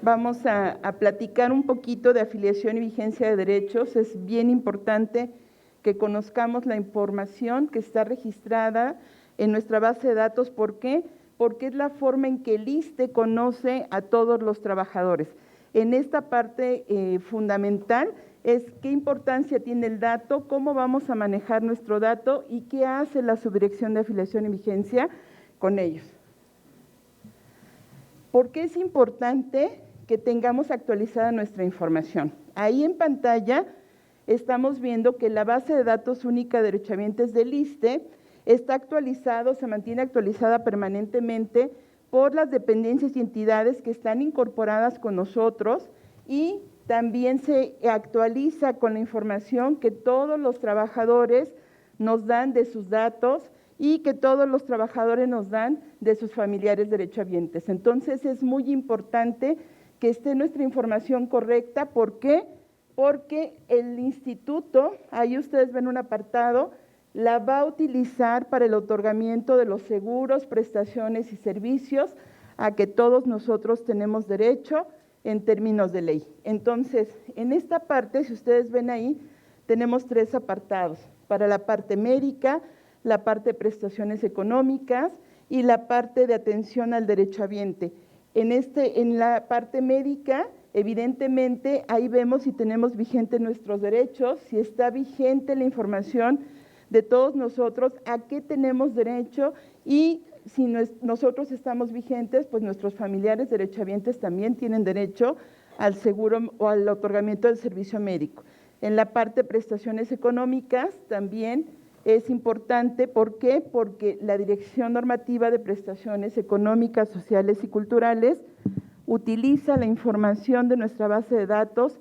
vamos a platicar un poquito de afiliación y vigencia de derechos. Es bien importante que conozcamos la información que está registrada en nuestra base de datos. ¿Por qué? Porque es la forma en que el ISSSTE conoce a todos los trabajadores. En esta parte fundamental es qué importancia tiene el dato, cómo vamos a manejar nuestro dato y qué hace la Subdirección de Afiliación y Vigencia con ellos. ¿Por qué es importante que tengamos actualizada nuestra información? Ahí en pantalla estamos viendo que la base de datos única de derechohabientes del ISSSTE está actualizado, se mantiene actualizada permanentemente por las dependencias y entidades que están incorporadas con nosotros, y también se actualiza con la información que todos los trabajadores nos dan de sus datos y que todos los trabajadores nos dan de sus familiares derechohabientes. Entonces es muy importante que esté nuestra información correcta. ¿Por qué? Porque el instituto, ahí ustedes ven un apartado, la va a utilizar para el otorgamiento de los seguros, prestaciones y servicios a que todos nosotros tenemos derecho en términos de ley. Entonces, en esta parte, si ustedes ven ahí, tenemos 3 apartados: para la parte médica, la parte de prestaciones económicas y la parte de atención al derechohabiente. En la parte médica, evidentemente, ahí vemos si tenemos vigentes nuestros derechos, si está vigente la información de todos nosotros, a qué tenemos derecho, y si nosotros estamos vigentes, pues nuestros familiares derechohabientes también tienen derecho al seguro o al otorgamiento del servicio médico. En la parte de prestaciones económicas también es importante. ¿Por qué? Porque la Dirección Normativa de Prestaciones Económicas, Sociales y Culturales utiliza la información de nuestra base de datos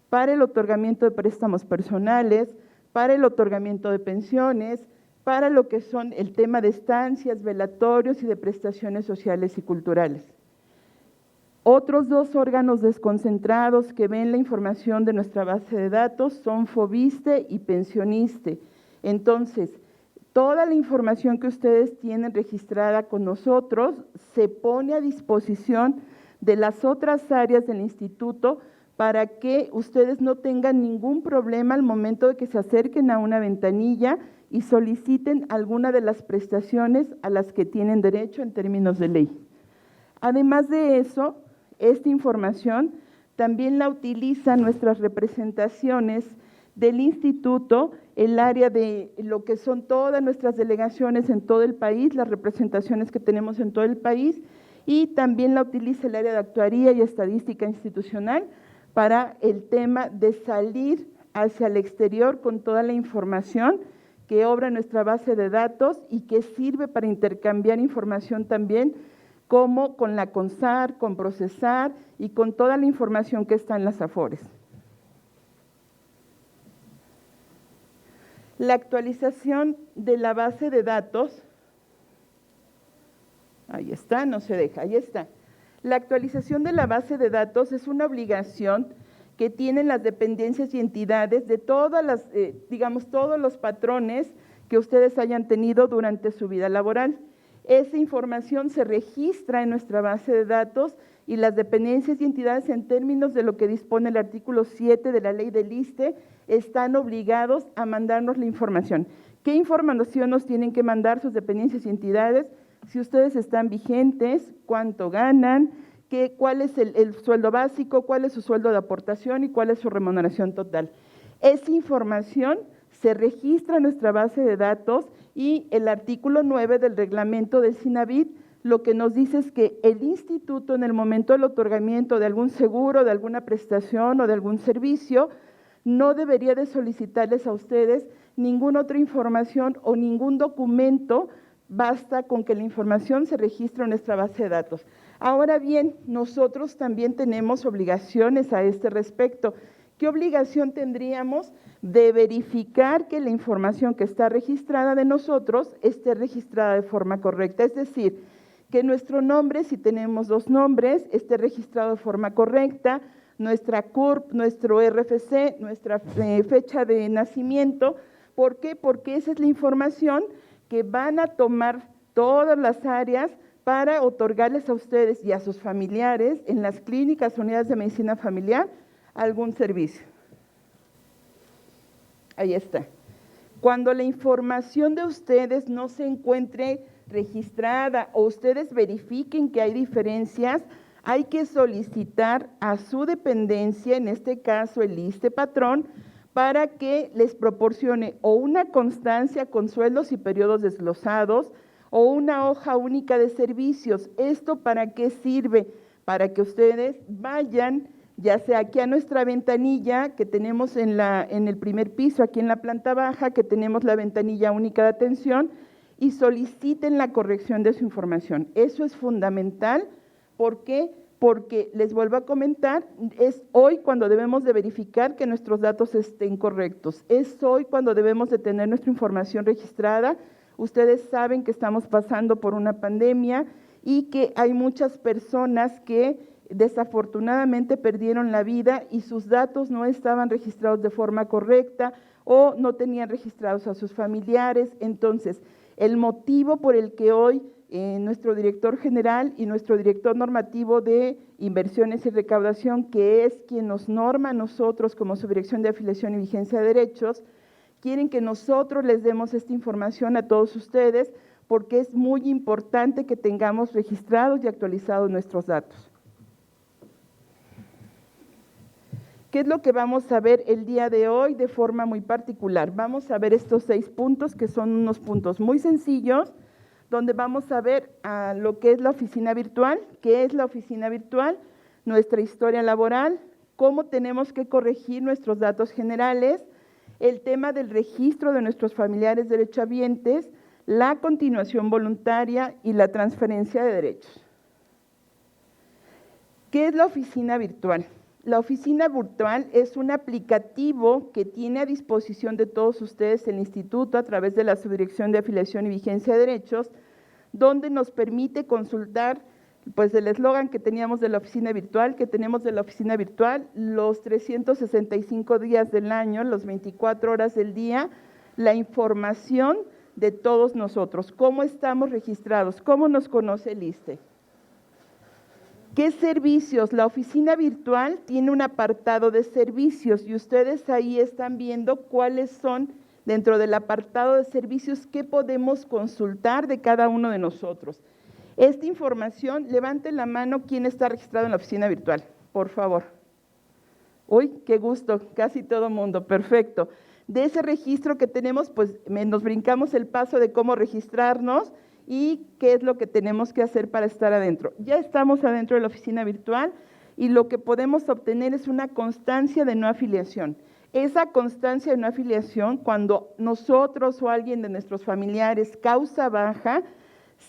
para el otorgamiento de préstamos personales, para el otorgamiento de pensiones, para lo que son el tema de estancias, velatorios y de prestaciones sociales y culturales. Otros 2 órganos desconcentrados que ven la información de nuestra base de datos son FOBISSSTE y Pensioniste. Entonces, toda la información que ustedes tienen registrada con nosotros se pone a disposición de las otras áreas del instituto para que ustedes no tengan ningún problema al momento de que se acerquen a una ventanilla y soliciten alguna de las prestaciones a las que tienen derecho en términos de ley. Además de eso, esta información también la utilizan nuestras representaciones del instituto, el área de lo que son todas nuestras delegaciones en todo el país, las representaciones que tenemos en todo el país, y también la utiliza el área de actuaría y estadística institucional para el tema de salir hacia el exterior con toda la información que obra en nuestra base de datos y que sirve para intercambiar información también, como con la CONSAR, con Procesar y con toda la información que está en las AFORES. La actualización de la base de datos, ahí está, no se deja, ahí está. La actualización de la base de datos es una obligación que tienen las dependencias y entidades de todas las, todos los patrones que ustedes hayan tenido durante su vida laboral. Esa información se registra en nuestra base de datos y las dependencias y entidades, en términos de lo que dispone el artículo 7 de la ley del ISSSTE, están obligados a mandarnos la información. ¿Qué información nos tienen que mandar sus dependencias y entidades? Si ustedes están vigentes, cuánto ganan, cuál es el sueldo básico, cuál es su sueldo de aportación y cuál es su remuneración total. Esa información se registra en nuestra base de datos, y el artículo 9 del reglamento del CINAVIT lo que nos dice es que el instituto, en el momento del otorgamiento de algún seguro, de alguna prestación o de algún servicio, no debería de solicitarles a ustedes ninguna otra información o ningún documento. Basta con que la información se registre en nuestra base de datos. Ahora bien, nosotros también tenemos obligaciones a este respecto. ¿Qué obligación tendríamos? De verificar que la información que está registrada de nosotros esté registrada de forma correcta. Es decir, que nuestro nombre, si tenemos 2 nombres, esté registrado de forma correcta, nuestra CURP, nuestro RFC, nuestra fecha de nacimiento. ¿Por qué? Porque esa es la información que van a tomar todas las áreas para otorgarles a ustedes y a sus familiares en las clínicas, unidades de medicina familiar, algún servicio. Ahí está. Cuando la información de ustedes no se encuentre registrada o ustedes verifiquen que hay diferencias, hay que solicitar a su dependencia, en este caso el ISSSTE patrón, para que les proporcione o una constancia con sueldos y periodos desglosados o una hoja única de servicios. ¿Esto para qué sirve? Para que ustedes vayan, ya sea aquí a nuestra ventanilla que tenemos en el primer piso, aquí en la planta baja, que tenemos la ventanilla única de atención, y soliciten la corrección de su información. Eso es fundamental. ¿Por qué? Porque les vuelvo a comentar, es hoy cuando debemos de verificar que nuestros datos estén correctos. Es hoy cuando debemos de tener nuestra información registrada. Ustedes saben que estamos pasando por una pandemia y que hay muchas personas que desafortunadamente perdieron la vida y sus datos no estaban registrados de forma correcta o no tenían registrados a sus familiares. Entonces, el motivo por el que hoy nuestro director general y nuestro director normativo de inversiones y recaudación, que es quien nos norma a nosotros como Subdirección de Afiliación y Vigencia de Derechos, quieren que nosotros les demos esta información a todos ustedes porque es muy importante que tengamos registrados y actualizados nuestros datos. ¿Qué es lo que vamos a ver el día de hoy de forma muy particular? Vamos a ver estos 6 puntos que son unos puntos muy sencillos, donde vamos a ver lo que es la oficina virtual, qué es la oficina virtual, nuestra historia laboral, cómo tenemos que corregir nuestros datos generales, el tema del registro de nuestros familiares derechohabientes, la continuación voluntaria y la transferencia de derechos. ¿Qué es la oficina virtual? La oficina virtual es un aplicativo que tiene a disposición de todos ustedes el instituto a través de la Subdirección de Afiliación y Vigencia de Derechos, donde nos permite consultar, pues el eslogan que teníamos de la oficina virtual, que tenemos de la oficina virtual, los 365 días del año, los 24 horas del día, la información de todos nosotros, cómo estamos registrados, cómo nos conoce el ISSSTE. ¿Qué servicios? La oficina virtual tiene un apartado de servicios y ustedes ahí están viendo cuáles son, dentro del apartado de servicios, qué podemos consultar de cada uno de nosotros. Esta información, levanten la mano quién está registrado en la oficina virtual, por favor. Uy, qué gusto, casi todo mundo, perfecto. De ese registro que tenemos, pues nos brincamos el paso de cómo registrarnos y qué es lo que tenemos que hacer para estar adentro. Ya estamos adentro de la oficina virtual y lo que podemos obtener es una constancia de no afiliación. Esa constancia de no afiliación, cuando nosotros o alguien de nuestros familiares causa baja,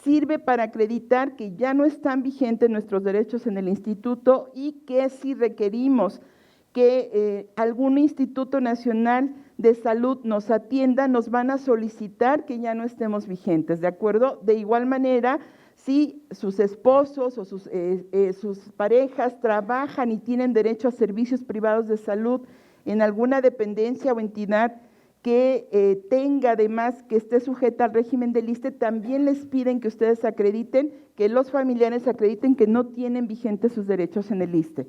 sirve para acreditar que ya no están vigentes nuestros derechos en el instituto y que si requerimos que algún instituto nacional de salud nos atienda, nos van a solicitar que ya no estemos vigentes, ¿de acuerdo? De igual manera, si sus esposos o sus parejas trabajan y tienen derecho a servicios privados de salud en alguna dependencia o entidad que tenga además que esté sujeta al régimen del ISSSTE, también les piden que ustedes acrediten, que los familiares acrediten que no tienen vigentes sus derechos en el ISSSTE.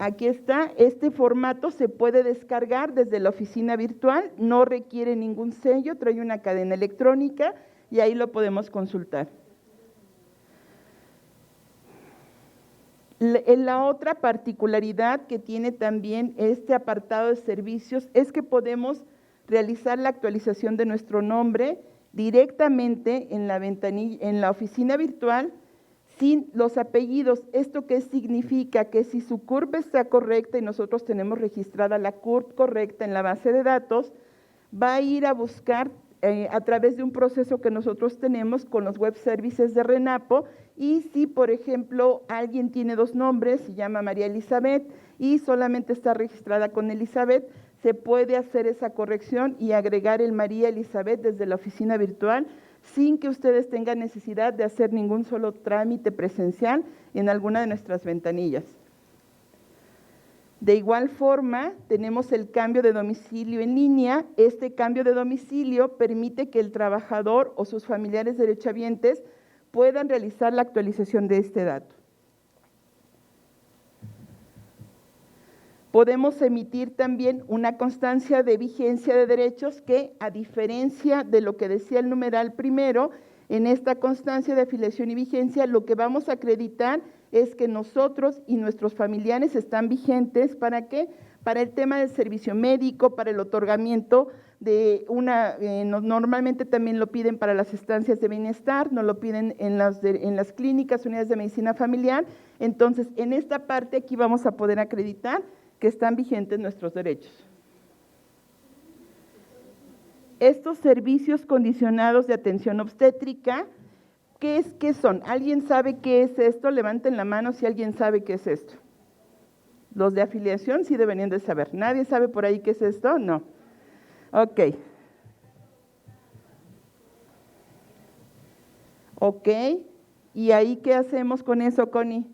Aquí está, este formato se puede descargar desde la oficina virtual, no requiere ningún sello, trae una cadena electrónica y ahí lo podemos consultar. La otra particularidad que tiene también este apartado de servicios es que podemos realizar la actualización de nuestro nombre directamente en la ventanilla, en la oficina virtual, sin los apellidos. ¿Esto qué significa? Que si su CURP está correcta y nosotros tenemos registrada la CURP correcta en la base de datos, va a ir a buscar a través de un proceso que nosotros tenemos con los web services de RENAPO, y si, por ejemplo, alguien tiene 2 nombres, se llama María Elizabeth y solamente está registrada con Elizabeth, se puede hacer esa corrección y agregar el María Elizabeth desde la oficina virtual, sin que ustedes tengan necesidad de hacer ningún solo trámite presencial en alguna de nuestras ventanillas. De igual forma, tenemos el cambio de domicilio en línea. Este cambio de domicilio permite que el trabajador o sus familiares derechohabientes puedan realizar la actualización de este dato. Podemos emitir también una constancia de vigencia de derechos que, a diferencia de lo que decía el numeral primero, en esta constancia de afiliación y vigencia lo que vamos a acreditar es que nosotros y nuestros familiares están vigentes. ¿Para qué? Para el tema del servicio médico, para el otorgamiento de normalmente también lo piden para las estancias de bienestar, nos lo piden en las clínicas, unidades de medicina familiar. Entonces, en esta parte aquí vamos a poder acreditar que están vigentes nuestros derechos. Estos servicios condicionados de atención obstétrica, ¿qué son? ¿Alguien sabe qué es esto? Levanten la mano si alguien sabe qué es esto. Los de afiliación sí deberían de saber. ¿Nadie sabe por ahí qué es esto? No. Ok. Ok. ¿Y ahí qué hacemos con eso, Connie?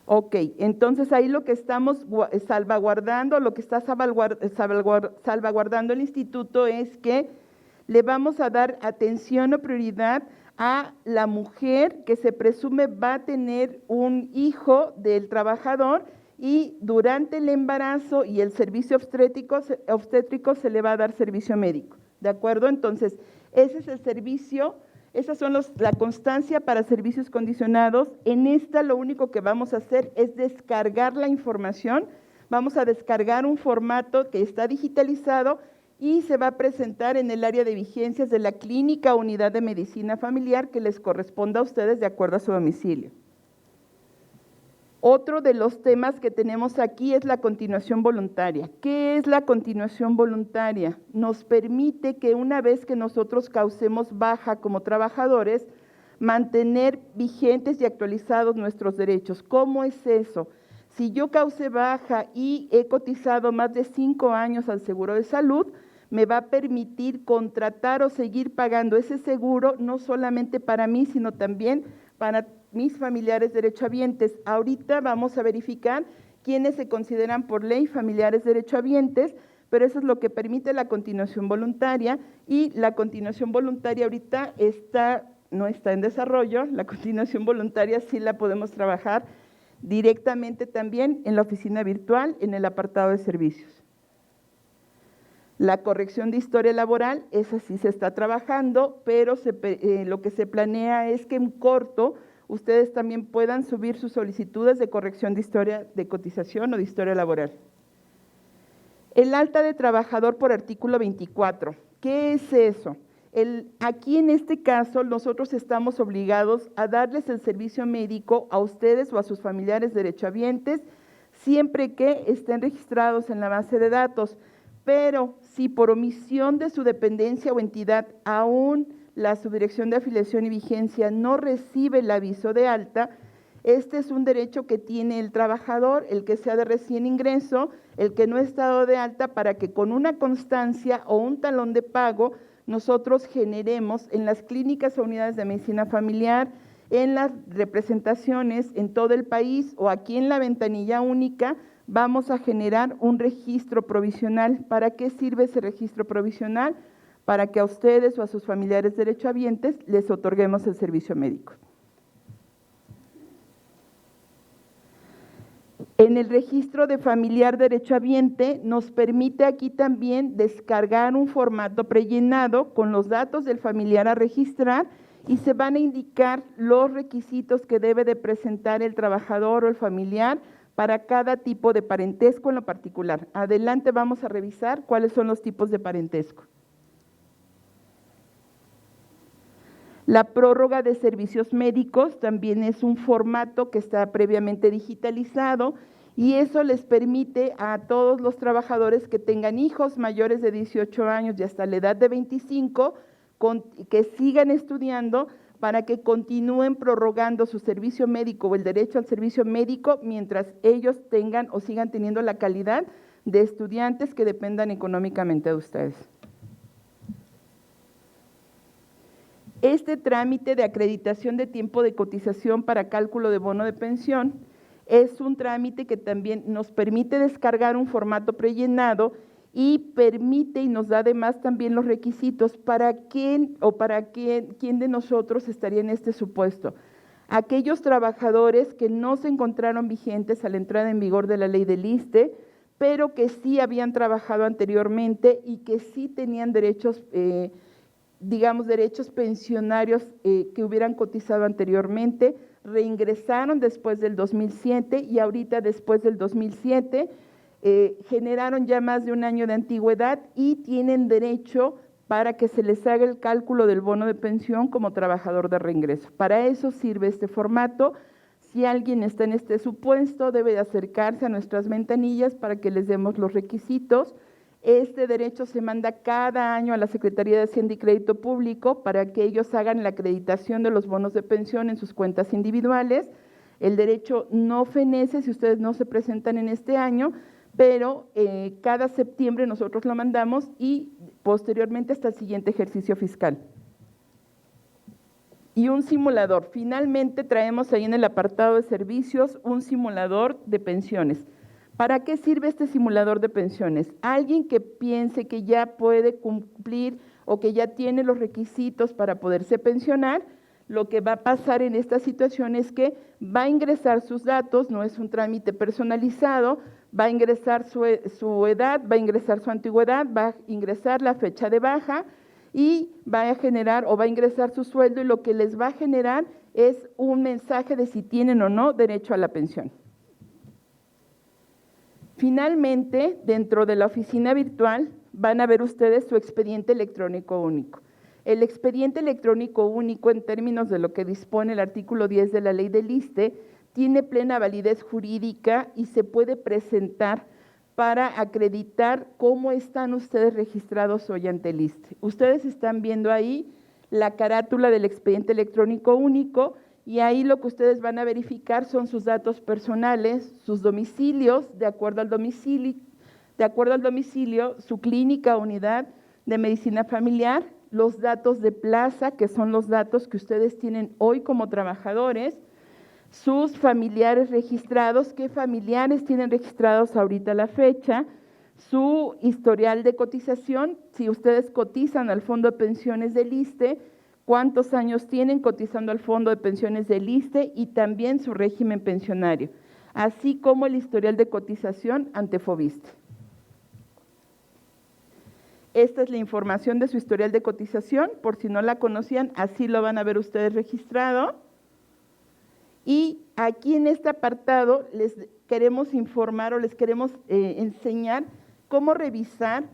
Ok, entonces ahí lo que estamos salvaguardando, lo que está salvaguardando el instituto es que le vamos a dar atención o prioridad a la mujer que se presume va a tener un hijo del trabajador y durante el embarazo y el servicio obstétrico se le va a dar servicio médico, ¿de acuerdo? Entonces, ese es el servicio. Esas son la constancia para servicios condicionados. En esta lo único que vamos a hacer es descargar la información. Vamos a descargar un formato que está digitalizado y se va a presentar en el área de vigencias de la clínica o unidad de medicina familiar que les corresponda a ustedes de acuerdo a su domicilio. Otro de los temas que tenemos aquí es la continuación voluntaria. ¿Qué es la continuación voluntaria? Nos permite que una vez que nosotros causemos baja como trabajadores, mantener vigentes y actualizados nuestros derechos. ¿Cómo es eso? Si yo causé baja y he cotizado más de 5 años al seguro de salud, me va a permitir contratar o seguir pagando ese seguro, no solamente para mí, sino también para mis familiares derechohabientes. Ahorita vamos a verificar quiénes se consideran por ley familiares derechohabientes, pero eso es lo que permite la continuación voluntaria, y la continuación voluntaria ahorita no está en desarrollo. La continuación voluntaria sí la podemos trabajar directamente también en la oficina virtual, en el apartado de servicios. La corrección de historia laboral, esa sí se está trabajando, pero lo que se planea es que en corto ustedes también puedan subir sus solicitudes de corrección de historia de cotización o de historia laboral. El alta de trabajador por artículo 24, ¿qué es eso? Aquí en este caso nosotros estamos obligados a darles el servicio médico a ustedes o a sus familiares derechohabientes siempre que estén registrados en la base de datos. Pero si por omisión de su dependencia o entidad aún la subdirección de afiliación y vigencia no recibe el aviso de alta, este es un derecho que tiene el trabajador, el que sea de recién ingreso, el que no ha estado de alta, para que con una constancia o un talón de pago nosotros generemos en las clínicas o unidades de medicina familiar, en las representaciones en todo el país o aquí en la ventanilla única, vamos a generar un registro provisional. ¿Para qué sirve ese registro provisional? Para que a ustedes o a sus familiares derechohabientes les otorguemos el servicio médico. En el registro de familiar derechohabiente nos permite aquí también descargar un formato prellenado con los datos del familiar a registrar, y se van a indicar los requisitos que debe de presentar el trabajador o el familiar para cada tipo de parentesco en lo particular. Adelante vamos a revisar cuáles son los tipos de parentesco. La prórroga de servicios médicos también es un formato que está previamente digitalizado, y eso les permite a todos los trabajadores que tengan hijos mayores de 18 años y hasta la edad de 25, que sigan estudiando, para que continúen prorrogando su servicio médico o el derecho al servicio médico mientras ellos tengan o sigan teniendo la calidad de estudiantes que dependan económicamente de ustedes. Este trámite de acreditación de tiempo de cotización para cálculo de bono de pensión Es un trámite que también nos permite descargar un formato prellenado y permite y nos da además también los requisitos para quién de nosotros estaría en este supuesto. Aquellos trabajadores que no se encontraron vigentes a la entrada en vigor de la ley del ISSSTE, pero que sí habían trabajado anteriormente y que sí tenían derechos, derechos pensionarios que hubieran cotizado anteriormente, reingresaron después del 2007 y ahorita después del 2007, generaron ya más de un año de antigüedad y tienen derecho para que se les haga el cálculo del bono de pensión como trabajador de reingreso. Para eso sirve este formato. Si alguien está en este supuesto, debe de acercarse a nuestras ventanillas para que les demos los requisitos. Este derecho se manda cada año a la Secretaría de Hacienda y Crédito Público para que ellos hagan la acreditación de los bonos de pensión en sus cuentas individuales. El derecho no fenece si ustedes no se presentan en este año, pero cada septiembre nosotros lo mandamos y posteriormente hasta el siguiente ejercicio fiscal. Y un simulador. Finalmente traemos ahí en el apartado de servicios un simulador de pensiones. ¿Para qué sirve este simulador de pensiones? Alguien que piense que ya puede cumplir o que ya tiene los requisitos para poderse pensionar, lo que va a pasar en esta situación es que va a ingresar sus datos, no es un trámite personalizado, va a ingresar su edad, va a ingresar su antigüedad, va a ingresar la fecha de baja y va a generar o va a ingresar su sueldo y lo que les va a generar es un mensaje de si tienen o no derecho a la pensión. Finalmente, dentro de la oficina virtual van a ver ustedes su expediente electrónico único. El expediente electrónico único, en términos de lo que dispone el artículo 10 de la ley del ISSSTE, tiene plena validez jurídica y se puede presentar para acreditar cómo están ustedes registrados hoy ante el ISSSTE. Ustedes están viendo ahí la carátula del expediente electrónico único y ahí lo que ustedes van a verificar son sus datos personales, sus domicilios, de acuerdo al domicilio, su clínica o unidad de medicina familiar, los datos de plaza, que son los datos que ustedes tienen hoy como trabajadores, sus familiares registrados, qué familiares tienen registrados ahorita a la fecha, su historial de cotización, si ustedes cotizan al Fondo de Pensiones del ISSSTE, cuántos años tienen cotizando al Fondo de Pensiones del ISSSTE y también su régimen pensionario, así como el historial de cotización ante FOBISSSTE. Esta es la información de su historial de cotización, por si no la conocían, así lo van a ver ustedes registrado. Y aquí en este apartado les queremos informar o les queremos enseñar cómo revisar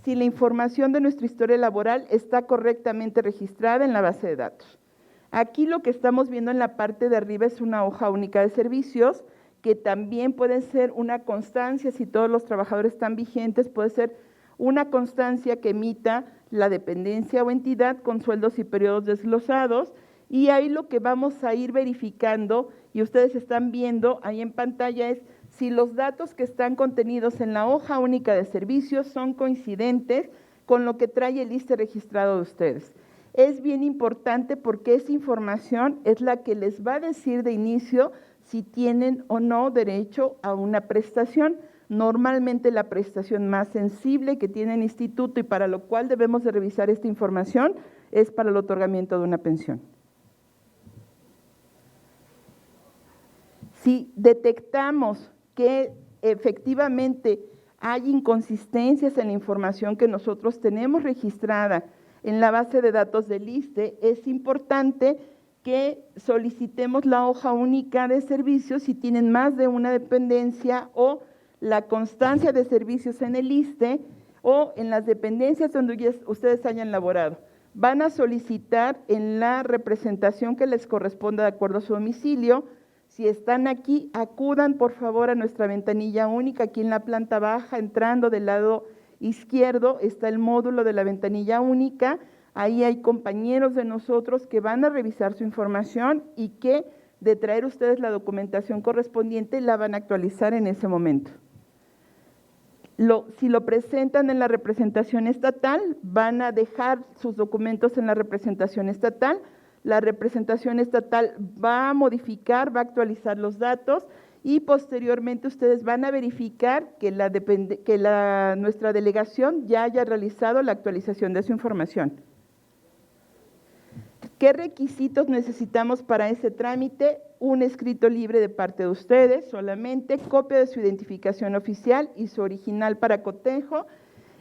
si la información de nuestra historia laboral está correctamente registrada en la base de datos. Aquí lo que estamos viendo en la parte de arriba es una hoja única de servicios, que también puede ser una constancia, si todos los trabajadores están vigentes, puede ser una constancia que emita la dependencia o entidad con sueldos y periodos desglosados, y ahí lo que vamos a ir verificando, y ustedes están viendo ahí en pantalla, es si los datos que están contenidos en la hoja única de servicios son coincidentes con lo que trae el ISSSTE registrado de ustedes. Es bien importante porque esa información es la que les va a decir de inicio si tienen o no derecho a una prestación. Normalmente la prestación más sensible que tiene el instituto y para lo cual debemos de revisar esta información es para el otorgamiento de una pensión. Si detectamos que efectivamente hay inconsistencias en la información que nosotros tenemos registrada en la base de datos del ISSSTE, es importante que solicitemos la hoja única de servicios si tienen más de una dependencia o la constancia de servicios en el ISSSTE o en las dependencias donde ustedes hayan laborado. Van a solicitar en la representación que les corresponda de acuerdo a su domicilio. Si están aquí, acudan por favor a nuestra ventanilla única, aquí en la planta baja, entrando del lado izquierdo está el módulo de la ventanilla única, ahí hay compañeros de nosotros que van a revisar su información y que de traer ustedes la documentación correspondiente la van a actualizar en ese momento. Si lo presentan en la representación estatal, van a dejar sus documentos en la representación estatal. La representación estatal va a modificar, va a actualizar los datos y posteriormente ustedes van a verificar que, nuestra delegación ya haya realizado la actualización de su información. ¿Qué requisitos necesitamos para ese trámite? Un escrito libre de parte de ustedes solamente, copia de su identificación oficial y su original para cotejo,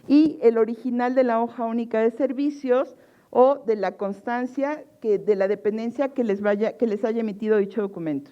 y el original de la hoja única de servicios o de la constancia de la dependencia que les haya emitido dicho documento.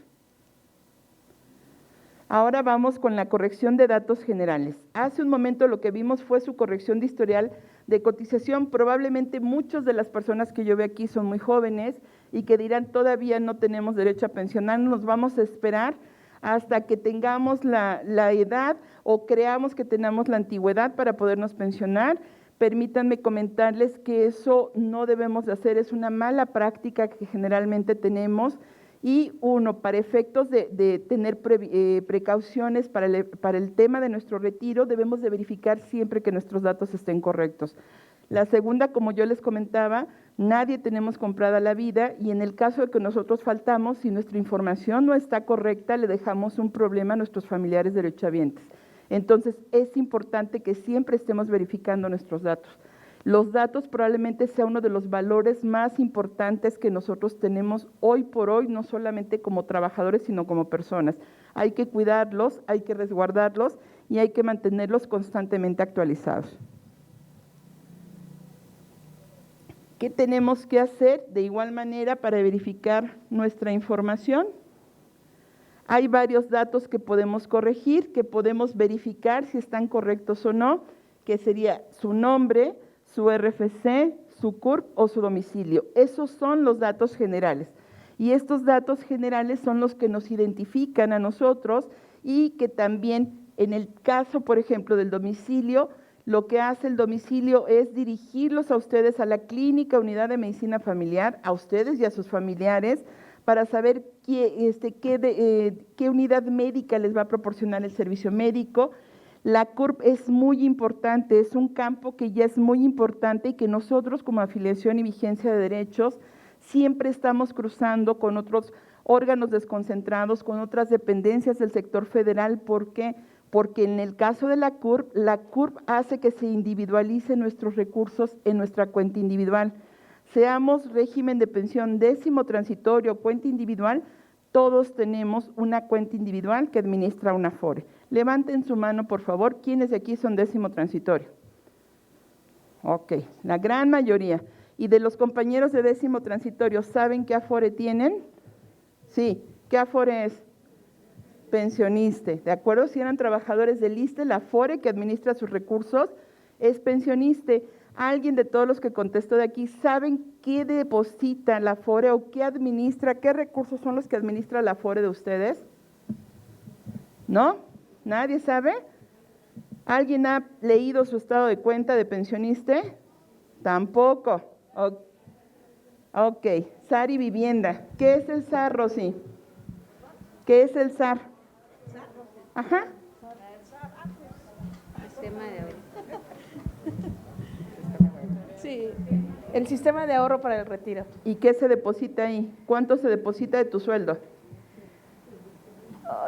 Ahora vamos con la corrección de datos generales. Hace un momento lo que vimos fue su corrección de historial de cotización. Probablemente muchas de las personas que yo veo aquí son muy jóvenes y que dirán todavía no tenemos derecho a pensionarnos, nos vamos a esperar hasta que tengamos la edad o creamos que tenemos la antigüedad para podernos pensionar. Permítanme comentarles que eso no debemos de hacer, es una mala práctica que generalmente tenemos. Y para efectos de tener precauciones para el tema de nuestro retiro, debemos de verificar siempre que nuestros datos estén correctos. La segunda, como yo les comentaba, nadie tenemos comprada la vida y en el caso de que nosotros faltamos, si nuestra información no está correcta, le dejamos un problema a nuestros familiares derechohabientes. Entonces, es importante que siempre estemos verificando nuestros datos. Los datos probablemente sea uno de los valores más importantes que nosotros tenemos hoy por hoy, no solamente como trabajadores, sino como personas. Hay que cuidarlos, hay que resguardarlos y hay que mantenerlos constantemente actualizados. ¿Qué tenemos que hacer de igual manera para verificar nuestra información? Hay varios datos que podemos corregir, que podemos verificar si están correctos o no, que sería su nombre, su RFC, su CURP o su domicilio. Esos son los datos generales. Y estos datos generales son los que nos identifican a nosotros y que también en el caso, por ejemplo, del domicilio, lo que hace el domicilio es dirigirlos a ustedes a la clínica, unidad de medicina familiar, a ustedes y a sus familiares, para saber qué unidad médica les va a proporcionar el servicio médico. La CURP es muy importante, es un campo que ya es muy importante y que nosotros como afiliación y vigencia de derechos siempre estamos cruzando con otros órganos desconcentrados, con otras dependencias del sector federal. ¿Por qué? Porque en el caso de la CURP hace que se individualicen nuestros recursos en nuestra cuenta individual. Seamos régimen de pensión décimo transitorio o cuenta individual, todos tenemos una cuenta individual que administra una Afore. Levanten su mano, por favor, ¿quiénes de aquí son décimo transitorio? Ok, la gran mayoría. ¿Y de los compañeros de décimo transitorio saben qué Afore tienen? Sí, ¿qué Afore es? Pensionista, ¿de acuerdo? Si eran trabajadores del ISSSTE, la Afore que administra sus recursos es pensionista. ¿Alguien de todos los que contestó de aquí saben qué deposita la Afore o qué administra, qué recursos son los que administra la Afore de ustedes? ¿No? ¿Nadie sabe? ¿Alguien ha leído su estado de cuenta de pensionista? Tampoco. Ok, SAR y vivienda. ¿Qué es el SAR, Rosy? ¿Qué es el SAR? Ajá. Sistema de ahorro. Sí, el sistema de ahorro para el retiro. ¿Y qué se deposita ahí? ¿Cuánto se deposita de tu sueldo?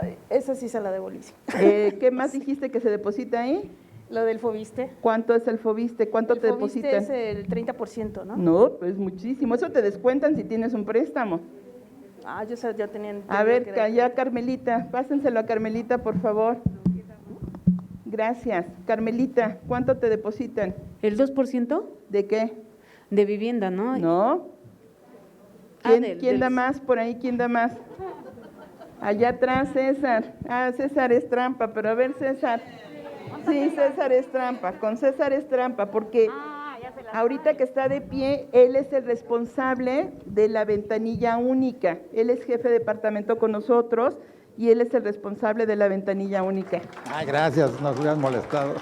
Ay, esa sí se la debo, Licia. ¿Qué más dijiste que se deposita ahí? Lo del FOBISTE. ¿Cuánto es el FOBISTE? ¿Cuánto te depositan? El FOBISTE es el 30%, ¿no? No, pues muchísimo. Eso te descuentan si tienes un préstamo. Ah, yo ya tenía. A ver, ya Carmelita, pásenselo a Carmelita, por favor. Gracias. Carmelita, ¿cuánto te depositan? ¿El 2%? ¿De qué? De vivienda, ¿no? No. ¿Quién da más por ahí? ¿Quién da más? Allá atrás, César. Ah, César es trampa, pero a ver, César. Sí, César es trampa. Con César es trampa, porque ahorita que está de pie, él es el responsable de la ventanilla única. Él es jefe de departamento con nosotros y él es el responsable de la ventanilla única. Ay, gracias, nos hubieran molestado.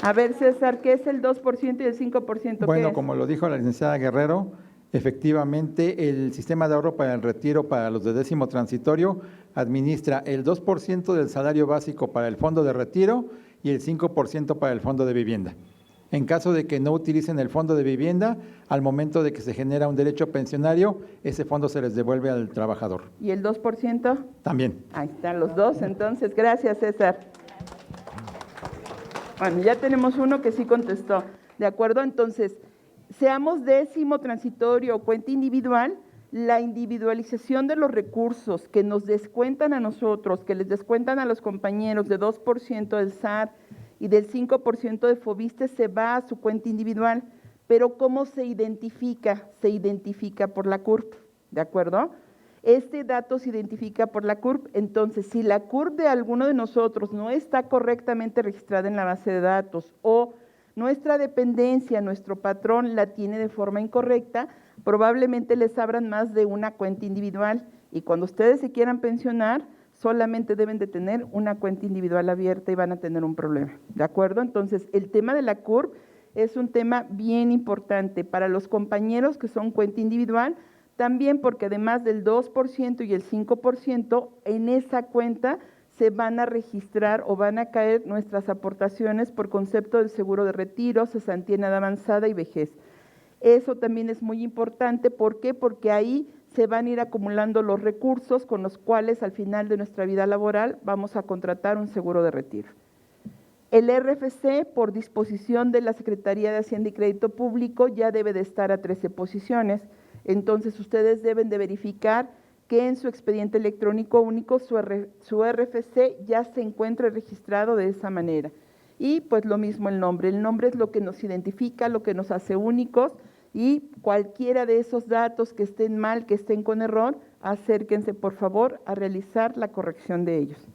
A ver, César, ¿qué es el 2% y el 5%? Bueno, como lo dijo la licenciada Guerrero, efectivamente el sistema de ahorro para el retiro para los de décimo transitorio administra el 2% del salario básico para el fondo de retiro y el 5% para el fondo de vivienda. En caso de que no utilicen el fondo de vivienda, al momento de que se genera un derecho pensionario, ese fondo se les devuelve al trabajador. ¿Y el 2%? También. Ahí están los dos, entonces, gracias, César. Bueno, ya tenemos uno que sí contestó, ¿de acuerdo? Entonces, seamos décimo transitorio o cuenta individual, la individualización de los recursos que nos descuentan a nosotros, que les descuentan a los compañeros de 2% del SAT y del 5% de FOBISTE se va a su cuenta individual, pero ¿cómo se identifica? Se identifica por la CURP, ¿de acuerdo? Este dato se identifica por la CURP, entonces si la CURP de alguno de nosotros no está correctamente registrada en la base de datos o nuestra dependencia, nuestro patrón la tiene de forma incorrecta, probablemente les abran más de una cuenta individual y cuando ustedes se quieran pensionar, solamente deben de tener una cuenta individual abierta y van a tener un problema, ¿de acuerdo? Entonces, el tema de la CURP es un tema bien importante para los compañeros que son cuenta individual, también porque además del 2% y el 5%, en esa cuenta se van a registrar o van a caer nuestras aportaciones por concepto del seguro de retiro, cesantía en edad avanzada y vejez. Eso también es muy importante, ¿por qué? Porque ahí se van a ir acumulando los recursos con los cuales al final de nuestra vida laboral vamos a contratar un seguro de retiro. El RFC, por disposición de la Secretaría de Hacienda y Crédito Público, ya debe de estar a 13 posiciones, entonces ustedes deben de verificar que en su expediente electrónico único su RFC ya se encuentre registrado de esa manera. Y pues lo mismo el nombre es lo que nos identifica, lo que nos hace únicos y cualquiera de esos datos que estén mal, que estén con error, acérquense por favor a realizar la corrección de ellos.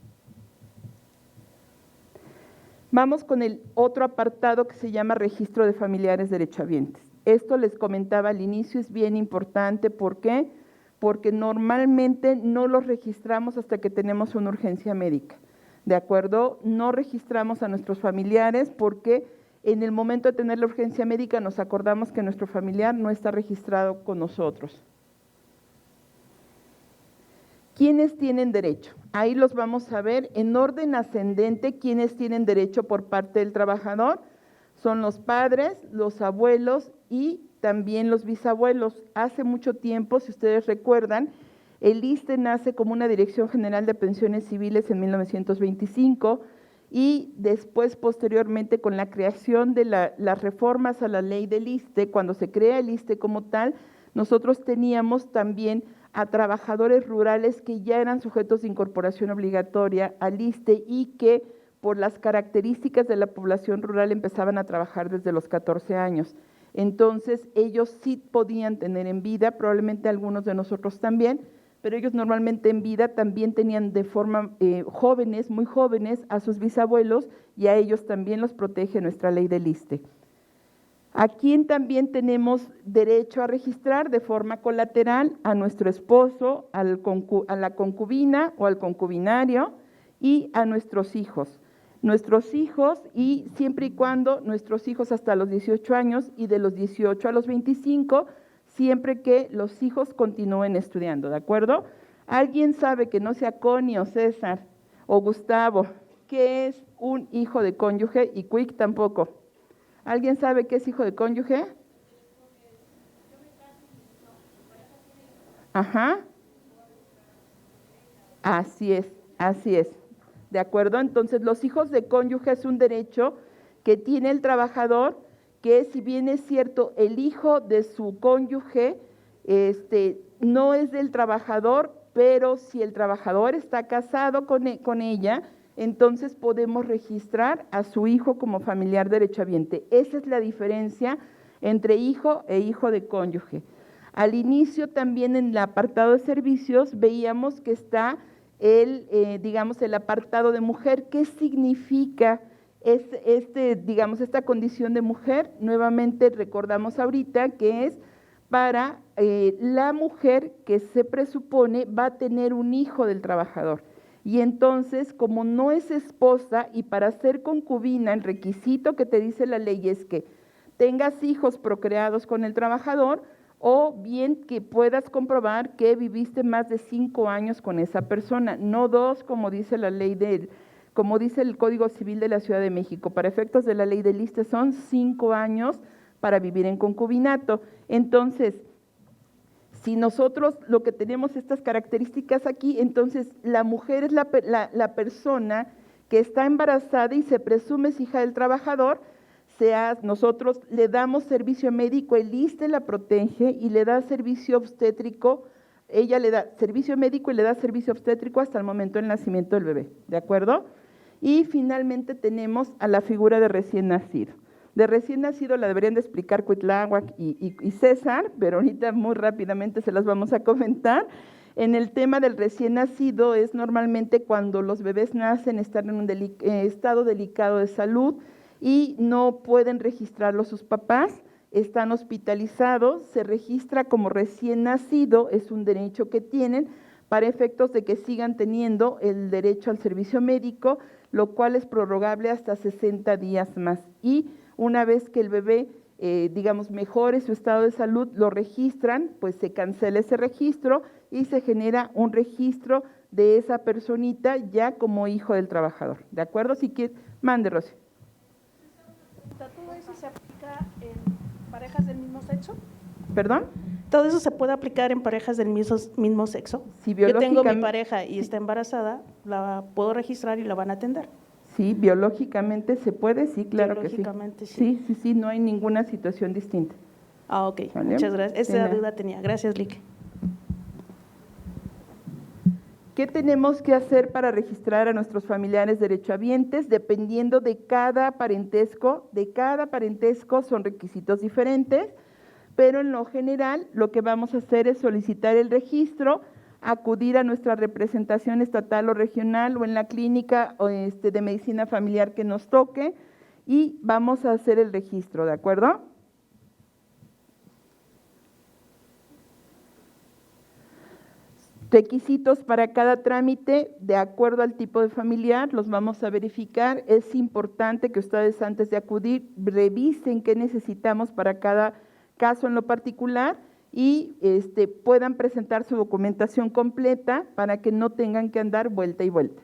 Vamos con el otro apartado que se llama registro de familiares derechohabientes. Esto les comentaba al inicio, es bien importante, ¿por qué? Porque normalmente no los registramos hasta que tenemos una urgencia médica, ¿de acuerdo? No registramos a nuestros familiares porque en el momento de tener la urgencia médica nos acordamos que nuestro familiar no está registrado con nosotros. ¿Quiénes tienen derecho? Ahí los vamos a ver en orden ascendente, ¿quiénes tienen derecho por parte del trabajador? Son los padres, los abuelos y también los bisabuelos. Hace mucho tiempo, si ustedes recuerdan, el ISSSTE nace como una Dirección General de Pensiones Civiles en 1925 y después, posteriormente, con la creación de las reformas a la ley del ISSSTE, cuando se crea el ISSSTE como tal, nosotros teníamos también a trabajadores rurales que ya eran sujetos de incorporación obligatoria al ISSSTE y que por las características de la población rural empezaban a trabajar desde los 14 años. Entonces, ellos sí podían tener en vida, probablemente algunos de nosotros también, pero ellos normalmente en vida también tenían de forma jóvenes, muy jóvenes, a sus bisabuelos y a ellos también los protege nuestra ley del ISSSTE. ¿A quién también tenemos derecho a registrar de forma colateral? A nuestro esposo, a la concubina o al concubinario y a nuestros hijos. Nuestros hijos y siempre y cuando nuestros hijos hasta los 18 años y de los 18 a los 25, siempre que los hijos continúen estudiando, ¿de acuerdo? ¿Alguien sabe que no sea Connie o César o Gustavo, qué es un hijo de cónyuge? Y Quick tampoco. ¿Alguien sabe qué es hijo de cónyuge? Ajá. Así es, así es. ¿De acuerdo? Entonces, los hijos de cónyuge es un derecho que tiene el trabajador, que si bien es cierto, el hijo de su cónyuge no es del trabajador, pero si el trabajador está casado con ella, entonces podemos registrar a su hijo como familiar derechohabiente. Esa es la diferencia entre hijo e hijo de cónyuge. Al inicio también en el apartado de servicios veíamos que está el apartado de mujer. ¿Qué significa esta condición de mujer? Nuevamente recordamos ahorita que es para la mujer que se presupone va a tener un hijo del trabajador. Y entonces, como no es esposa y para ser concubina, el requisito que te dice la ley es que tengas hijos procreados con el trabajador o bien que puedas comprobar que viviste más de 5 años con esa persona, no 2 como dice la ley como dice el Código Civil de la Ciudad de México, para efectos de la ley del ISSSTE son 5 años para vivir en concubinato. Entonces, si nosotros lo que tenemos estas características aquí, entonces la mujer es la persona que está embarazada y se presume es hija del trabajador, nosotros le damos servicio médico, el ISSSTE la protege y le da servicio obstétrico, ella le da servicio médico y le da servicio obstétrico hasta el momento del nacimiento del bebé, ¿de acuerdo? Y finalmente tenemos a la figura de recién nacido. De recién nacido la deberían de explicar Cuitláhuac y César, pero ahorita muy rápidamente se las vamos a comentar. En el tema del recién nacido es normalmente cuando los bebés nacen, están en un estado delicado de salud y no pueden registrarlo sus papás, están hospitalizados, se registra como recién nacido, es un derecho que tienen para efectos de que sigan teniendo el derecho al servicio médico, lo cual es prorrogable hasta 60 días más. Y una vez que el bebé, digamos, mejore su estado de salud, lo registran, pues se cancela ese registro y se genera un registro de esa personita ya como hijo del trabajador. ¿De acuerdo? Si quieres, mande, Rosy. ¿Todo eso se aplica en parejas del mismo sexo? ¿Perdón? ¿Todo eso se puede aplicar en parejas del mismo sexo? Sí, Yo tengo mi biológicamente- pareja y está embarazada, la puedo registrar y la van a atender. Sí, biológicamente se puede, sí, claro que sí. Biológicamente, sí. Sí, no hay ninguna situación distinta. Ah, ok, ¿Vale? muchas gracias. De Esa nada. duda tenía. Gracias, Lick. ¿Qué tenemos que hacer para registrar a nuestros familiares derechohabientes? Dependiendo de cada parentesco son requisitos diferentes, pero en lo general lo que vamos a hacer es solicitar el registro, acudir a nuestra representación estatal o regional o en la clínica de medicina familiar que nos toque y vamos a hacer el registro, ¿de acuerdo? Requisitos para cada trámite, de acuerdo al tipo de familiar, los vamos a verificar. Es importante que ustedes antes de acudir revisen qué necesitamos para cada caso en lo particular y puedan presentar su documentación completa para que no tengan que andar vuelta y vuelta.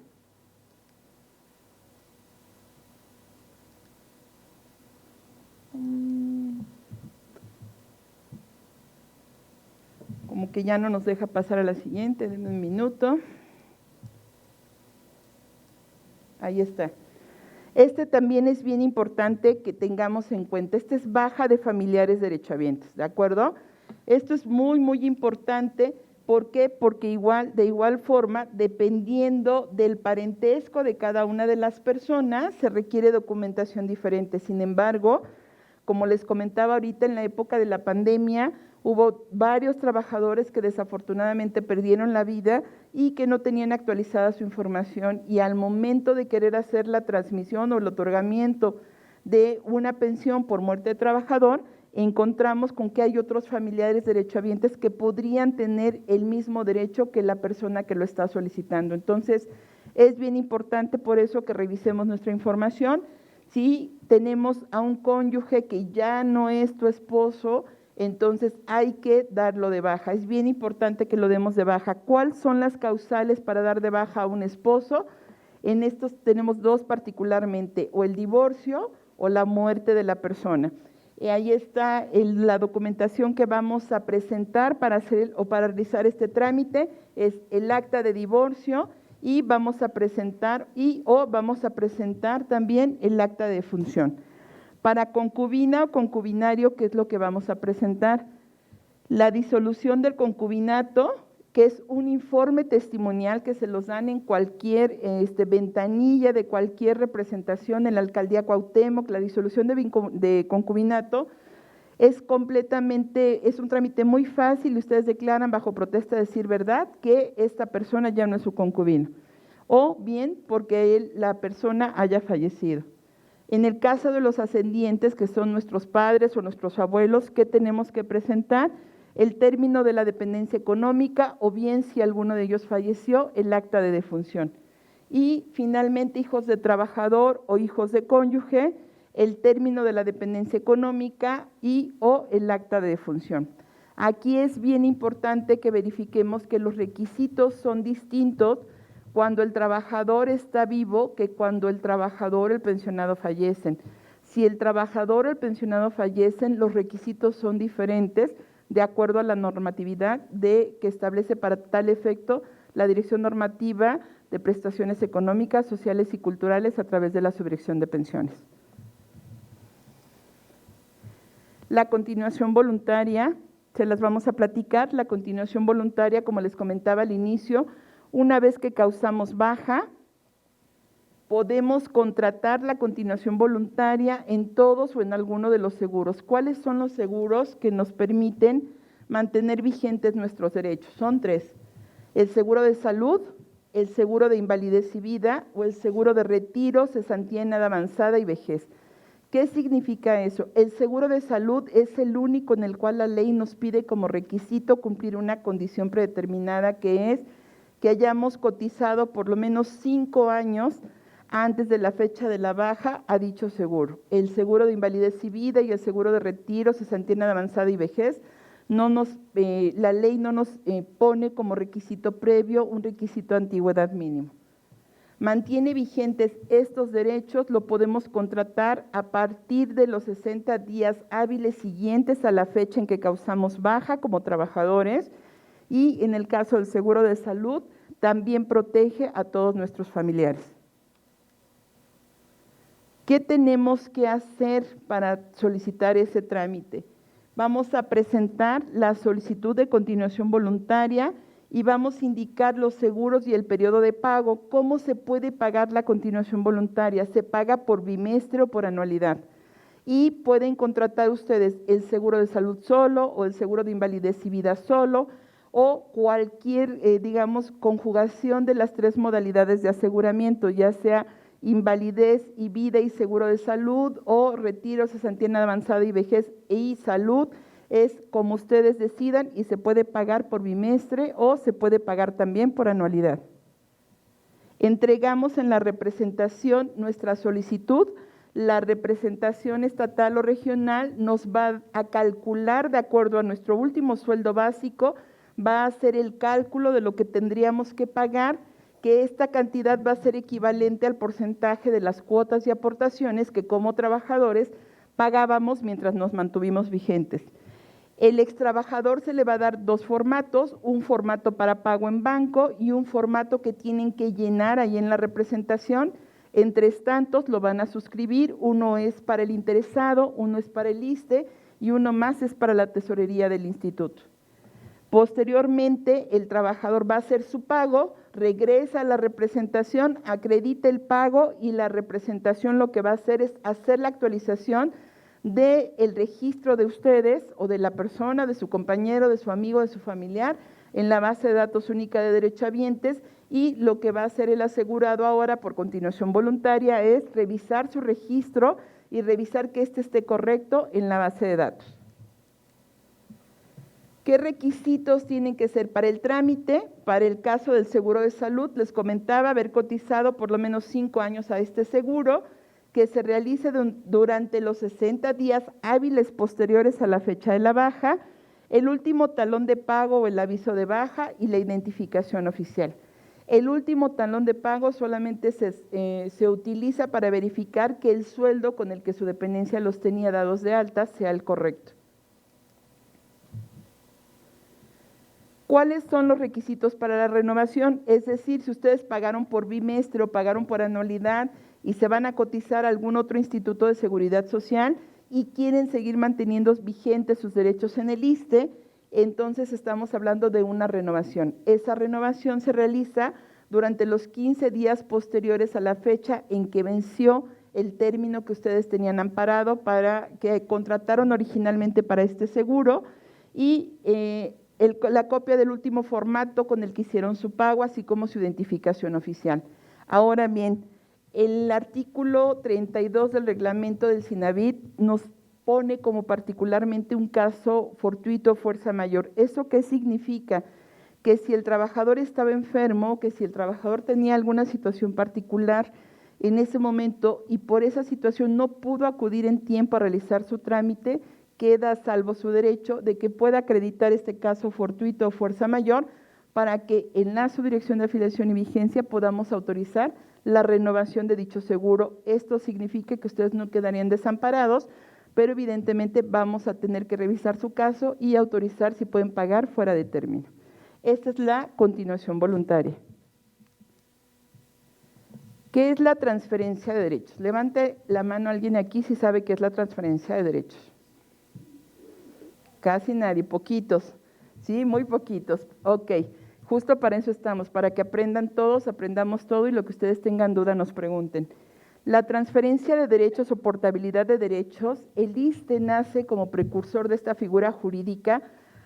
Como que ya no nos deja pasar a la siguiente, denme un minuto. Ahí está. Este también es bien importante que tengamos en cuenta. Este es baja de familiares derechohabientes, ¿de acuerdo? Esto es muy, muy importante. ¿Por qué? Porque de igual forma, dependiendo del parentesco de cada una de las personas, se requiere documentación diferente. Sin embargo, como les comentaba ahorita, en la época de la pandemia, hubo varios trabajadores que desafortunadamente perdieron la vida y que no tenían actualizada su información y al momento de querer hacer la transmisión o el otorgamiento de una pensión por muerte de trabajador, encontramos con que hay otros familiares derechohabientes que podrían tener el mismo derecho que la persona que lo está solicitando. Entonces, es bien importante por eso que revisemos nuestra información. Si tenemos a un cónyuge que ya no es tu esposo, entonces hay que darlo de baja. Es bien importante que lo demos de baja. ¿Cuáles son las causales para dar de baja a un esposo? En estos tenemos dos particularmente, o el divorcio o la muerte de la persona. Y ahí está la documentación que vamos a presentar para hacer o para realizar este trámite, es el acta de divorcio y vamos a presentar también el acta de defunción. Para concubina o concubinario, ¿qué es lo que vamos a presentar? La disolución del concubinato, que es un informe testimonial que se los dan en cualquier ventanilla de cualquier representación en la alcaldía Cuauhtémoc. La disolución de concubinato es un trámite muy fácil y ustedes declaran bajo protesta de decir verdad que esta persona ya no es su concubino, o bien porque la persona haya fallecido. En el caso de los ascendientes, que son nuestros padres o nuestros abuelos, ¿qué tenemos que presentar? El término de la dependencia económica o bien, si alguno de ellos falleció, el acta de defunción. Y finalmente, hijos de trabajador o hijos de cónyuge, el término de la dependencia económica o el acta de defunción. Aquí es bien importante que verifiquemos que los requisitos son distintos cuando el trabajador está vivo que cuando el trabajador o el pensionado fallecen. Si el trabajador o el pensionado fallecen, los requisitos son diferentes de acuerdo a la normatividad que establece para tal efecto la Dirección Normativa de Prestaciones Económicas, Sociales y Culturales a través de la Subdirección de Pensiones. La continuación voluntaria, se las vamos a platicar. La continuación voluntaria, como les comentaba al inicio, una vez que causamos baja, podemos contratar la continuación voluntaria en todos o en alguno de los seguros. ¿Cuáles son los seguros que nos permiten mantener vigentes nuestros derechos? Son 3. El seguro de salud, el seguro de invalidez y vida o el seguro de retiro, cesantía en edad avanzada y vejez. ¿Qué significa eso? El seguro de salud es el único en el cual la ley nos pide como requisito cumplir una condición predeterminada, que es que hayamos cotizado por lo menos 5 años antes de la fecha de la baja a dicho seguro. El seguro de invalidez y vida y el seguro de retiro, cesantía en edad avanzada y vejez, la ley no nos pone como requisito previo un requisito de antigüedad mínimo. Mantiene vigentes estos derechos, lo podemos contratar a partir de los 60 días hábiles siguientes a la fecha en que causamos baja como trabajadores, y en el caso del seguro de salud también protege a todos nuestros familiares. ¿Qué tenemos que hacer para solicitar ese trámite? Vamos a presentar la solicitud de continuación voluntaria y vamos a indicar los seguros y el periodo de pago. ¿Cómo se puede pagar la continuación voluntaria? Se paga por bimestre o por anualidad. Y pueden contratar ustedes el seguro de salud solo o el seguro de invalidez y vida solo o cualquier, conjugación de las 3 modalidades de aseguramiento, ya sea invalidez y vida y seguro de salud o retiro, cesantía en edad avanzada y vejez y salud. Es como ustedes decidan y se puede pagar por bimestre o se puede pagar también por anualidad. Entregamos en la representación nuestra solicitud. La representación estatal o regional nos va a calcular de acuerdo a nuestro último sueldo básico, va a hacer el cálculo de lo que tendríamos que pagar, que esta cantidad va a ser equivalente al porcentaje de las cuotas y aportaciones que como trabajadores pagábamos mientras nos mantuvimos vigentes. El extrabajador se le va a dar 2 formatos, un formato para pago en banco y un formato que tienen que llenar ahí en la representación. Entre tantos lo van a suscribir, uno es para el interesado, uno es para el ISSSTE y uno más es para la tesorería del instituto. Posteriormente, el trabajador va a hacer su pago, regresa a la representación, acredita el pago y la representación lo que va a hacer es hacer la actualización del registro de ustedes o de la persona, de su compañero, de su amigo, de su familiar, en la base de datos única de derechohabientes, y lo que va a hacer el asegurado ahora por continuación voluntaria es revisar su registro y revisar que éste esté correcto en la base de datos. ¿Qué requisitos tienen que ser para el trámite? Para el caso del seguro de salud, les comentaba haber cotizado por lo menos 5 años a este seguro, que se realice durante los 60 días hábiles posteriores a la fecha de la baja, el último talón de pago o el aviso de baja y la identificación oficial. El último talón de pago solamente se utiliza para verificar que el sueldo con el que su dependencia los tenía dados de alta sea el correcto. ¿Cuáles son los requisitos para la renovación? Es decir, si ustedes pagaron por bimestre o pagaron por anualidad y se van a cotizar a algún otro instituto de seguridad social y quieren seguir manteniendo vigentes sus derechos en el ISSSTE, entonces estamos hablando de una renovación. Esa renovación se realiza durante los 15 días posteriores a la fecha en que venció el término que ustedes tenían amparado que contrataron originalmente para este seguro, y la copia del último formato con el que hicieron su pago, así como su identificación oficial. Ahora bien, el artículo 32 del reglamento del CINAVIT nos pone como particularmente un caso fortuito fuerza mayor. ¿Eso qué significa? Que si el trabajador estaba enfermo, que si el trabajador tenía alguna situación particular en ese momento y por esa situación no pudo acudir en tiempo a realizar su trámite, queda a salvo su derecho de que pueda acreditar este caso fortuito o fuerza mayor para que en la Subdirección de Afiliación y Vigencia podamos autorizar la renovación de dicho seguro. Esto significa que ustedes no quedarían desamparados, pero evidentemente vamos a tener que revisar su caso y autorizar si pueden pagar fuera de término. Esta es la continuación voluntaria. ¿Qué es la transferencia de derechos? Levante la mano alguien aquí si sabe qué es la transferencia de derechos. Casi nadie, poquitos, ¿sí? Muy poquitos. Ok, justo para eso estamos, para que aprendan todos, aprendamos todo y lo que ustedes tengan duda nos pregunten. La transferencia de derechos o portabilidad de derechos, el ISSSTE nace como precursor de esta figura jurídica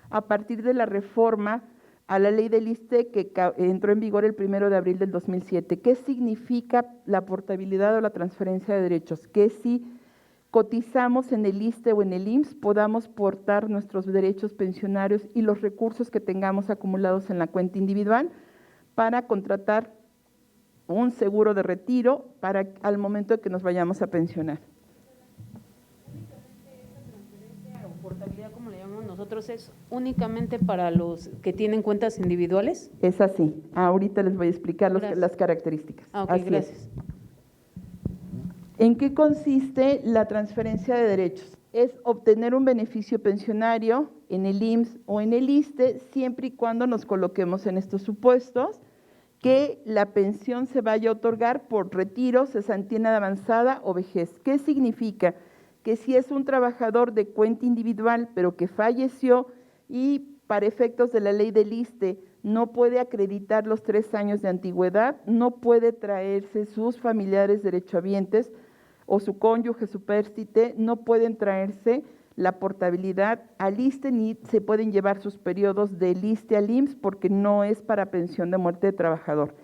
a partir de la reforma a la ley del ISSSTE que entró en vigor el 1 de abril del 2007. ¿Qué significa la portabilidad o la transferencia de derechos? Que si cotizamos en el ISSSTE o en el IMSS, podamos portar nuestros derechos pensionarios y los recursos que tengamos acumulados en la cuenta individual para contratar un seguro de retiro para al momento de que nos vayamos a pensionar. O portabilidad, como le llamamos nosotros, es únicamente para los que tienen cuentas individuales. Es así. Ahorita les voy a explicar las características. Ah, ok, Así gracias. es. ¿En qué consiste la transferencia de derechos? Es obtener un beneficio pensionario en el IMSS o en el ISSSTE siempre y cuando nos coloquemos en estos supuestos, que la pensión se vaya a otorgar por retiro, cesantía avanzada o vejez. ¿Qué significa? Que si es un trabajador de cuenta individual, pero que falleció y para efectos de la ley del ISSSTE no puede acreditar los 3 años de antigüedad, no puede traerse sus familiares derechohabientes o su cónyuge supérstite, no pueden traerse la portabilidad al ISSSTE ni se pueden llevar sus periodos del ISSSTE al IMSS porque no es para pensión de muerte de trabajador.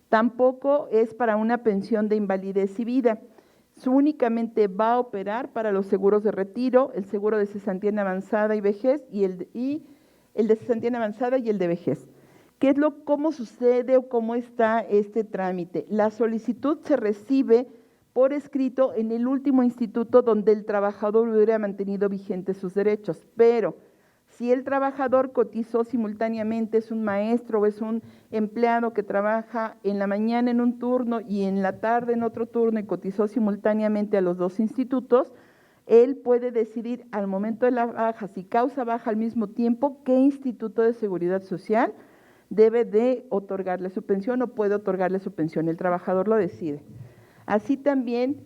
Tampoco es para una pensión de invalidez y vida. Únicamente va a operar para los seguros de retiro, el seguro de cesantía avanzada y vejez y el de cesantía avanzada y el de vejez. ¿Cómo sucede o cómo está este trámite? La solicitud se recibe por escrito en el último instituto donde el trabajador hubiera mantenido vigentes sus derechos, pero si el trabajador cotizó simultáneamente, es un maestro o es un empleado que trabaja en la mañana en un turno y en la tarde en otro turno y cotizó simultáneamente a los 2 institutos, él puede decidir al momento de la baja, si causa baja al mismo tiempo, qué instituto de seguridad social debe de otorgarle su pensión o puede otorgarle su pensión, el trabajador lo decide. Así también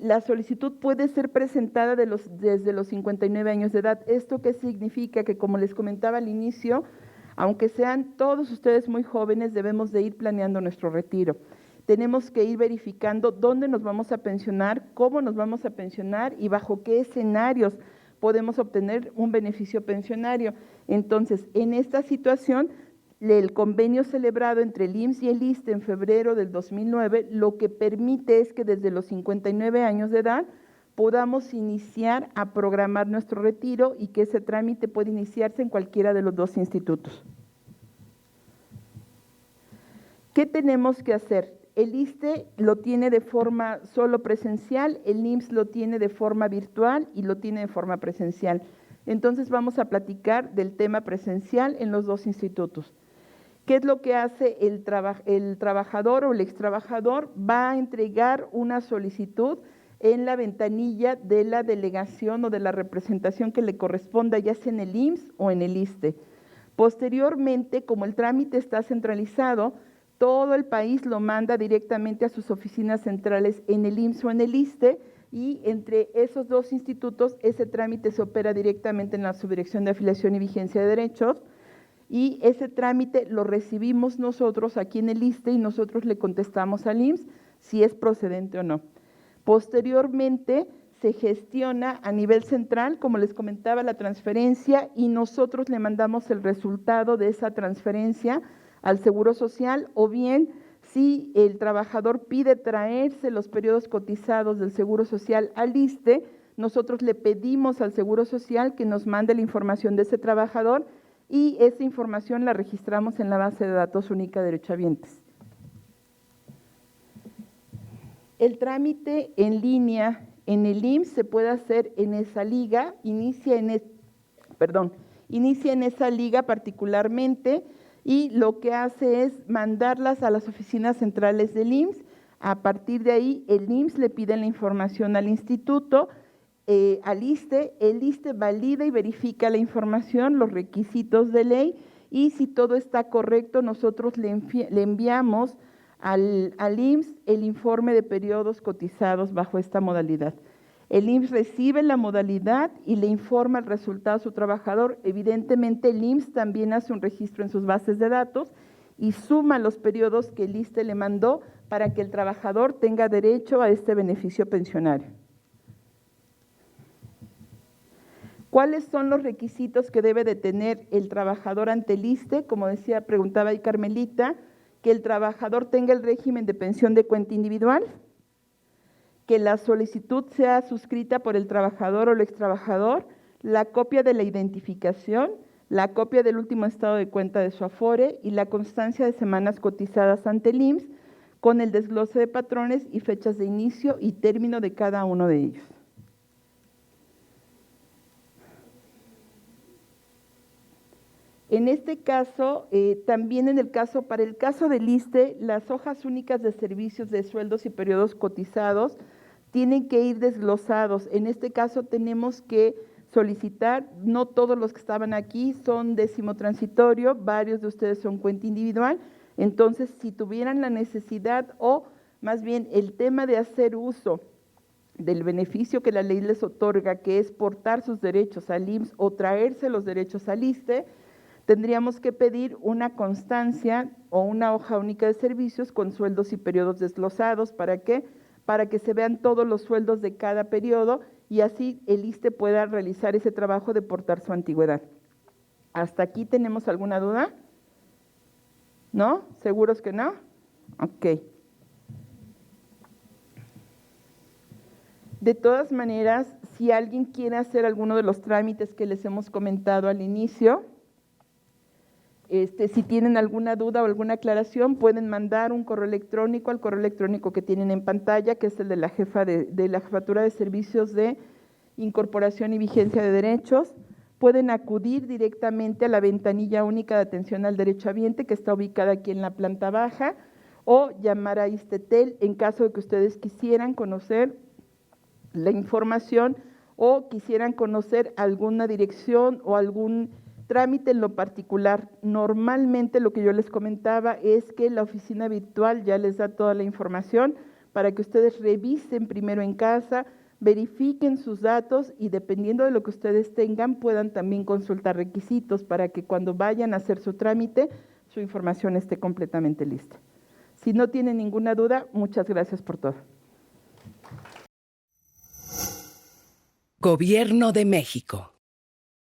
la solicitud puede ser presentada desde los 59 años de edad. ¿Esto qué significa? Que como les comentaba al inicio, aunque sean todos ustedes muy jóvenes, debemos de ir planeando nuestro retiro. Tenemos que ir verificando dónde nos vamos a pensionar, cómo nos vamos a pensionar y bajo qué escenarios podemos obtener un beneficio pensionario. Entonces, en esta situación, el convenio celebrado entre el IMSS y el ISSSTE en febrero del 2009 lo que permite es que desde los 59 años de edad podamos iniciar a programar nuestro retiro y que ese trámite puede iniciarse en cualquiera de los 2 institutos. ¿Qué tenemos que hacer? El ISSSTE lo tiene de forma solo presencial, el IMSS lo tiene de forma virtual y lo tiene de forma presencial. Entonces vamos a platicar del tema presencial en los 2 institutos. ¿Qué es lo que hace el trabajador o el extrabajador? Va a entregar una solicitud en la ventanilla de la delegación o de la representación que le corresponda, ya sea en el IMSS o en el ISSSTE. Posteriormente, como el trámite está centralizado, todo el país lo manda directamente a sus oficinas centrales en el IMSS o en el ISSSTE y entre esos 2 institutos ese trámite se opera directamente en la Subdirección de Afiliación y Vigencia de Derechos. Y ese trámite lo recibimos nosotros aquí en el ISSSTE y nosotros le contestamos al IMSS si es procedente o no. Posteriormente se gestiona a nivel central, como les comentaba, la transferencia y nosotros le mandamos el resultado de esa transferencia al Seguro Social o bien si el trabajador pide traerse los periodos cotizados del Seguro Social al ISSSTE, nosotros le pedimos al Seguro Social que nos mande la información de ese trabajador y esa información la registramos en la base de datos única de derechohabientes. El trámite en línea en el IMSS se puede hacer en esa liga, inicia en esa liga particularmente y lo que hace es mandarlas a las oficinas centrales del IMSS. A partir de ahí, el IMSS le pide la información al instituto, al ISSSTE, el ISSSTE valida y verifica la información, los requisitos de ley, y si todo está correcto, nosotros le enviamos al IMSS el informe de periodos cotizados bajo esta modalidad. El IMSS recibe la modalidad y le informa el resultado a su trabajador. Evidentemente, el IMSS también hace un registro en sus bases de datos y suma los periodos que el ISSSTE le mandó para que el trabajador tenga derecho a este beneficio pensionario. ¿Cuáles son los requisitos que debe de tener el trabajador ante el ISSSTE? Como decía, preguntaba ahí Carmelita, que el trabajador tenga el régimen de pensión de cuenta individual, que la solicitud sea suscrita por el trabajador o el extrabajador, la copia de la identificación, la copia del último estado de cuenta de su Afore y la constancia de semanas cotizadas ante el IMSS con el desglose de patrones y fechas de inicio y término de cada uno de ellos. En este caso, también para el caso del ISSSTE, las hojas únicas de servicios de sueldos y periodos cotizados tienen que ir desglosados. En este caso tenemos que solicitar, no todos los que estaban aquí son décimo transitorio, varios de ustedes son cuenta individual, entonces si tuvieran la necesidad o más bien el tema de hacer uso del beneficio que la ley les otorga, que es portar sus derechos al IMSS o traerse los derechos al ISSSTE, tendríamos que pedir una constancia o una hoja única de servicios con sueldos y periodos desglosados. ¿Para qué? Para que se vean todos los sueldos de cada periodo y así el ISSSTE pueda realizar ese trabajo de portar su antigüedad. ¿Hasta aquí tenemos alguna duda? ¿No? ¿Seguros que no? Ok. De todas maneras, si alguien quiere hacer alguno de los trámites que les hemos comentado al inicio, si tienen alguna duda o alguna aclaración, pueden mandar un correo electrónico al correo electrónico que tienen en pantalla, que es el de la Jefatura de Servicios de Incorporación y Vigencia de Derechos. Pueden acudir directamente a la ventanilla única de atención al derechohabiente, que está ubicada aquí en la planta baja, o llamar a ISSSTETEL en caso de que ustedes quisieran conocer la información o quisieran conocer alguna dirección o algún trámite en lo particular. Normalmente lo que yo les comentaba es que la oficina virtual ya les da toda la información para que ustedes revisen primero en casa, verifiquen sus datos y dependiendo de lo que ustedes tengan puedan también consultar requisitos para que cuando vayan a hacer su trámite su información esté completamente lista. Si no tienen ninguna duda, muchas gracias por todo. Gobierno de México.